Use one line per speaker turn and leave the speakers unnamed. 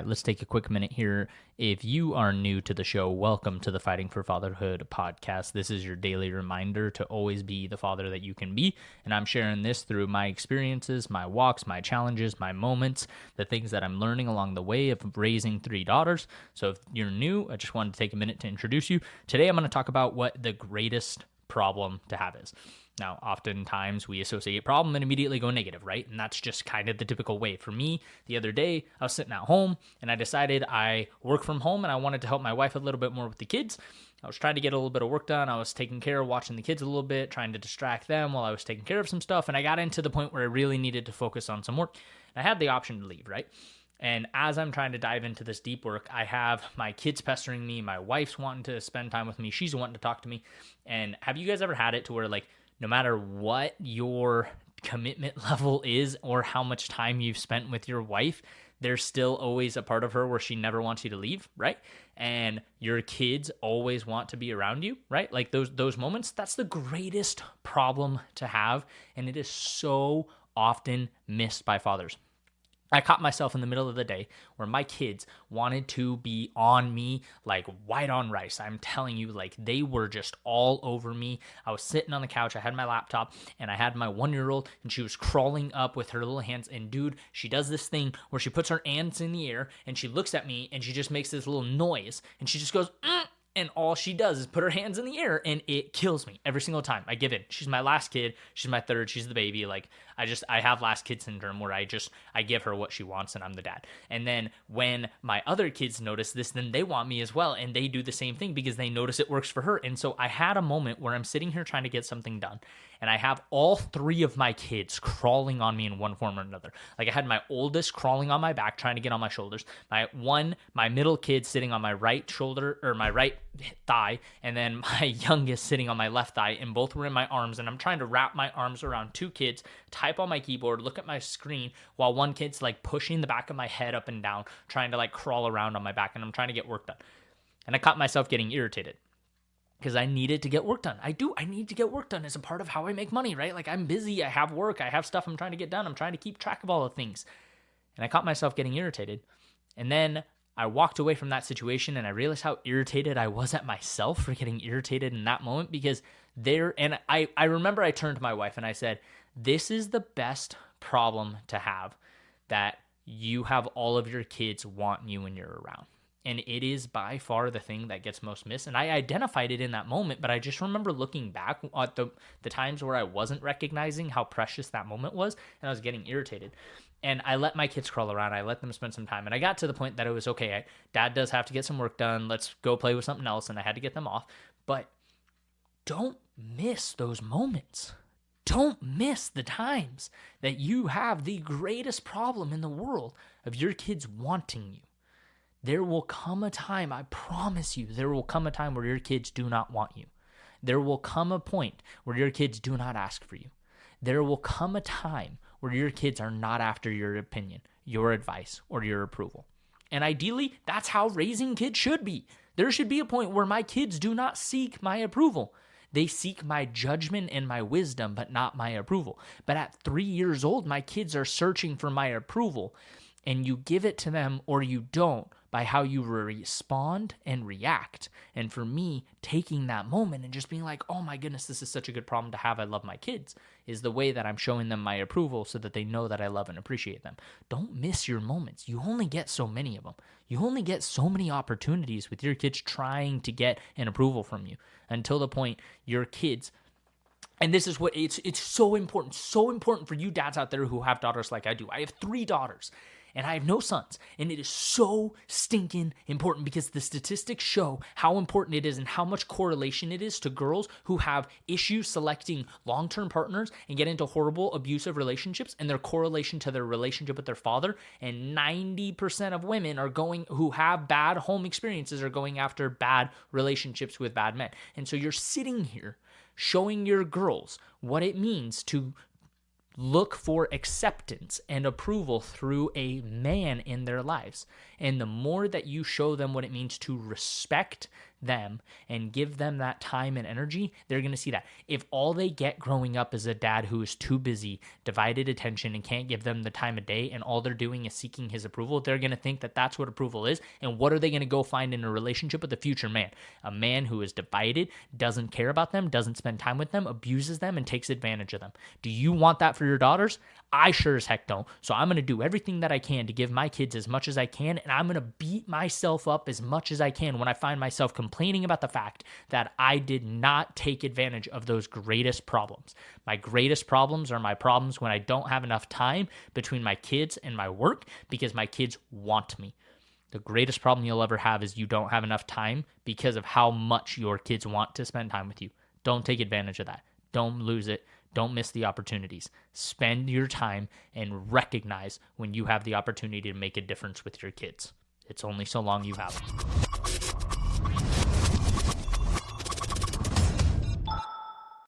right, let's take a quick minute here. If you are new to the show, welcome to the Fighting for Fatherhood podcast. This is your daily reminder to always be the father that you can be. And I'm sharing this through my experiences, my walks, my challenges, my moments, the things that I'm learning along the way of raising 3 daughters. So if you're new, I just wanted to take a minute to introduce you. Today, I'm going to talk about what the greatest problem to have is. Now, oftentimes we associate problem and immediately go negative, right? And that's just kind of the typical way. For me, the other day, I was sitting at home and I decided I work from home and I wanted to help my wife a little bit more with the kids. I was trying to get a little bit of work done. I was taking care of watching the kids a little bit, trying to distract them while I was taking care of some stuff. And I got into the point where I really needed to focus on some work. And I had the option to leave, right? And as I'm trying to dive into this deep work, I have my kids pestering me. My wife's wanting to spend time with me. She's wanting to talk to me. And have you guys ever had it to where, like, no matter what your commitment level is or how much time you've spent with your wife, there's still always a part of her where she never wants you to leave, right? And your kids always want to be around you, right? Like those moments, that's the greatest problem to have. And it is so often missed by fathers. I caught myself in the middle of the day where my kids wanted to be on me like white on rice. I'm telling you, like they were just all over me. I was sitting on the couch. I had my laptop and I had my 1-year-old and she was crawling up with her little hands. And dude, she does this thing where she puts her hands in the air and she looks at me and she just makes this little noise and she just goes, and all she does is put her hands in the air and it kills me every single time. I give in. She's my last kid. She's my third. She's the baby. Like I have last kid syndrome where I give her what she wants and I'm the dad. And then when my other kids notice this, then they want me as well. And they do the same thing because they notice it works for her. And so I had a moment where I'm sitting here trying to get something done. And I have all 3 of my kids crawling on me in one form or another. Like I had my oldest crawling on my back, trying to get on my shoulders. My middle kid sitting on my right shoulder or my right thigh. And then my youngest sitting on my left thigh. And both were in my arms. And I'm trying to wrap my arms around 2 kids, type on my keyboard, look at my screen while one kid's like pushing the back of my head up and down, trying to like crawl around on my back. And I'm trying to get work done. And I caught myself getting irritated. Because I needed to get work done. I need to get work done as a part of how I make money, right? Like I'm busy, I have work, I have stuff I'm trying to get done. I'm trying to keep track of all the things. And I caught myself getting irritated. And then I walked away from that situation and I realized how irritated I was at myself for getting irritated in that moment because I remember I turned to my wife and I said, this is the best problem to have, that you have all of your kids want you when you're around. And it is by far the thing that gets most missed. And I identified it in that moment, but I just remember looking back at the times where I wasn't recognizing how precious that moment was, and I was getting irritated. And I let my kids crawl around. I let them spend some time. And I got to the point that it was, okay, Dad does have to get some work done. Let's go play with something else. And I had to get them off. But don't miss those moments. Don't miss the times that you have the greatest problem in the world of your kids wanting you. There will come a time, I promise you, there will come a time where your kids do not want you. There will come a point where your kids do not ask for you. There will come a time where your kids are not after your opinion, your advice, or your approval. And ideally, that's how raising kids should be. There should be a point where my kids do not seek my approval. They seek my judgment and my wisdom, but not my approval. But at 3 years old, my kids are searching for my approval. And you give it to them or you don't by how you respond and react. And for me, taking that moment and just being like, oh my goodness, this is such a good problem to have. I love my kids, is the way that I'm showing them my approval so that they know that I love and appreciate them. Don't miss your moments. You only get so many of them. You only get so many opportunities with your kids trying to get an approval from you until the point your kids. And this is what it's so important for you dads out there who have daughters like I do. I have 3 daughters. And I have no sons. And it is so stinking important because the statistics show how important it is and how much correlation it is to girls who have issues selecting long-term partners and get into horrible, abusive relationships and their correlation to their relationship with their father. And 90% of women who have bad home experiences are going after bad relationships with bad men. And so you're sitting here showing your girls what it means to look for acceptance and approval through a man in their lives. And the more that you show them what it means to respect them and give them that time and energy, they're going to see that. If all they get growing up is a dad who is too busy, divided attention, and can't give them the time of day, and all they're doing is seeking his approval, they're going to think that that's what approval is. And what are they going to go find in a relationship with a future man? A man who is divided, doesn't care about them, doesn't spend time with them, abuses them, and takes advantage of them. Do you want that for your daughters? I sure as heck don't. So I'm going to do everything that I can to give my kids as much as I can, and I'm going to beat myself up as much as I can when I find myself complaining about the fact that I did not take advantage of those greatest problems. My greatest problems are my problems when I don't have enough time between my kids and my work because my kids want me. The greatest problem you'll ever have is you don't have enough time because of how much your kids want to spend time with you. Don't take advantage of that. Don't lose it. Don't miss the opportunities. Spend your time and recognize when you have the opportunity to make a difference with your kids. It's only so long you have it.